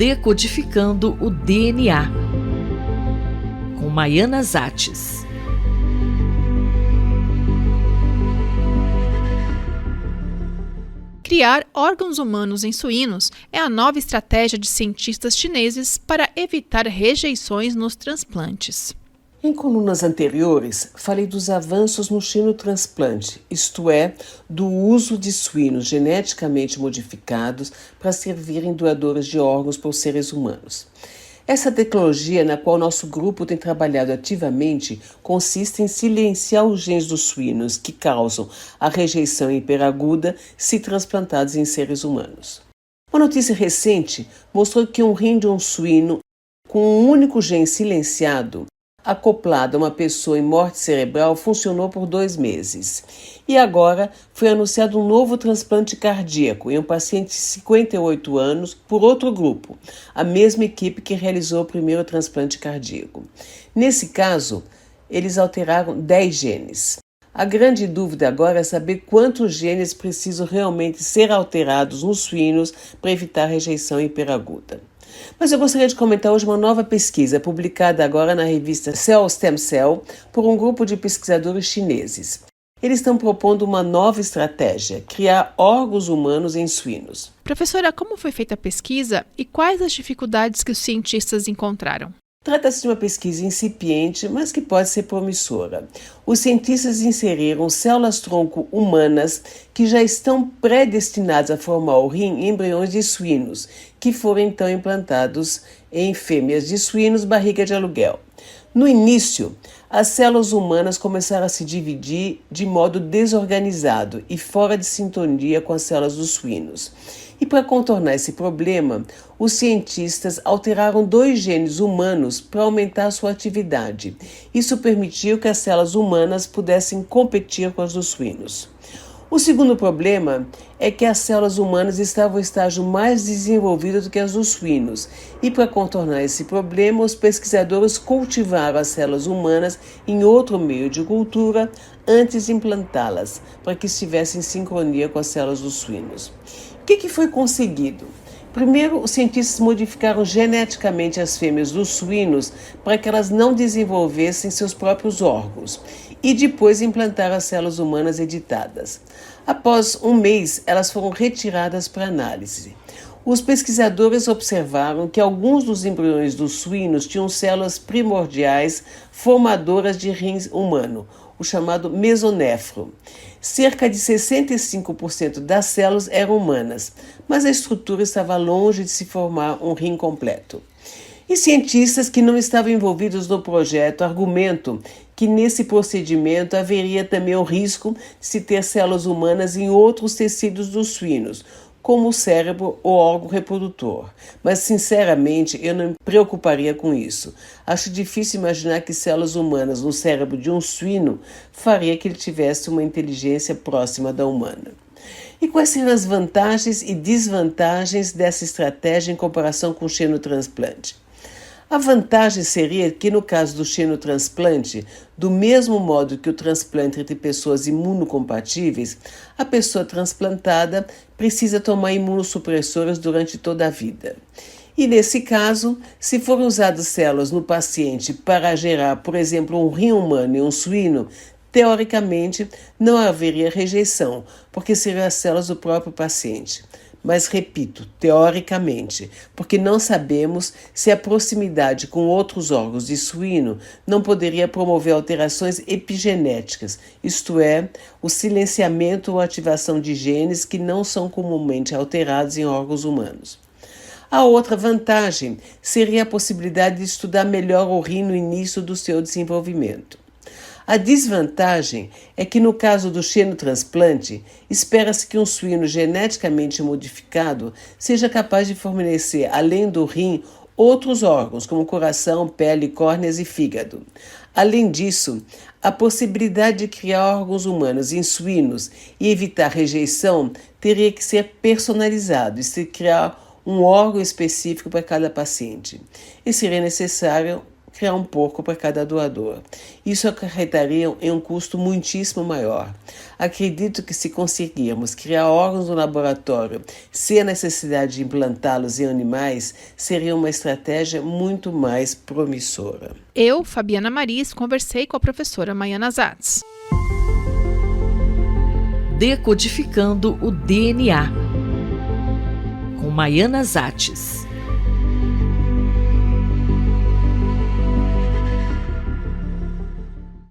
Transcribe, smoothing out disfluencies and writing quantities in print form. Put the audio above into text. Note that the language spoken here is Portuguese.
Decodificando o DNA, com Maiana Zates. Criar órgãos humanos em suínos é a nova estratégia de cientistas chineses para evitar rejeições nos transplantes. Em colunas anteriores, falei dos avanços no xenotransplante, isto é, do uso de suínos geneticamente modificados para servirem doadores de órgãos para os seres humanos. Essa tecnologia, na qual nosso grupo tem trabalhado ativamente, consiste em silenciar os genes dos suínos que causam a rejeição hiperaguda se transplantados em seres humanos. Uma notícia recente mostrou que um rim de um suíno com um único gene silenciado acoplado a uma pessoa em morte cerebral funcionou por 2 meses. E agora foi anunciado um novo transplante cardíaco em um paciente de 58 anos por outro grupo, a mesma equipe que realizou o primeiro transplante cardíaco. Nesse caso, eles alteraram 10 genes. A grande dúvida agora é saber quantos genes precisam realmente ser alterados nos suínos para evitar rejeição hiperaguda. Mas eu gostaria de comentar hoje uma nova pesquisa publicada agora na revista Cell Stem Cell por um grupo de pesquisadores chineses. Eles estão propondo uma nova estratégia, criar órgãos humanos em suínos. Professora, como foi feita a pesquisa e quais as dificuldades que os cientistas encontraram? Trata-se de uma pesquisa incipiente, mas que pode ser promissora. Os cientistas inseriram células-tronco humanas que já estão predestinadas a formar o rim em embriões de suínos, que foram então implantados em fêmeas de suínos barriga de aluguel. No início, as células humanas começaram a se dividir de modo desorganizado e fora de sintonia com as células dos suínos. E para contornar esse problema, os cientistas alteraram 2 genes humanos para aumentar sua atividade. Isso permitiu que as células humanas pudessem competir com as dos suínos. O segundo problema é que as células humanas estavam em estágio mais desenvolvido do que as dos suínos. E para contornar esse problema, os pesquisadores cultivaram as células humanas em outro meio de cultura antes de implantá-las, para que estivessem em sincronia com as células dos suínos. O que foi conseguido? Primeiro, os cientistas modificaram geneticamente as fêmeas dos suínos para que elas não desenvolvessem seus próprios órgãos e depois implantaram as células humanas editadas. Após 1 mês, elas foram retiradas para análise. Os pesquisadores observaram que alguns dos embriões dos suínos tinham células primordiais formadoras de rins humano, o chamado mesonefro. Cerca de 65% das células eram humanas, mas a estrutura estava longe de se formar um rim completo. E cientistas que não estavam envolvidos no projeto argumentam que nesse procedimento haveria também o risco de se ter células humanas em outros tecidos dos suínos, como o cérebro ou órgão reprodutor. Mas, sinceramente, eu não me preocuparia com isso. Acho difícil imaginar que células humanas no cérebro de um suíno faria que ele tivesse uma inteligência próxima da humana. E quais seriam as vantagens e desvantagens dessa estratégia em comparação com o xenotransplante? A vantagem seria que, no caso do xenotransplante, do mesmo modo que o transplante entre pessoas imunocompatíveis, a pessoa transplantada precisa tomar imunossupressoras durante toda a vida. E nesse caso, se forem usadas células no paciente para gerar, por exemplo, um rim humano e um suíno, teoricamente não haveria rejeição, porque seriam as células do próprio paciente. Mas, repito, teoricamente, porque não sabemos se a proximidade com outros órgãos de suíno não poderia promover alterações epigenéticas, isto é, o silenciamento ou ativação de genes que não são comumente alterados em órgãos humanos. A outra vantagem seria a possibilidade de estudar melhor o rim no início do seu desenvolvimento. A desvantagem é que, no caso do xenotransplante, espera-se que um suíno geneticamente modificado seja capaz de fornecer, além do rim, outros órgãos, como coração, pele, córneas e fígado. Além disso, a possibilidade de criar órgãos humanos em suínos e evitar rejeição teria que ser personalizado e se criar um órgão específico para cada paciente. E seria necessário criar um porco para cada doador. Isso acarretaria em um custo muitíssimo maior. Acredito que se conseguirmos criar órgãos no laboratório sem a necessidade de implantá-los em animais, seria uma estratégia muito mais promissora. Eu, Fabiana Maris, conversei com a professora Maiana Zatz. Decodificando o DNA, com Maiana Zatz.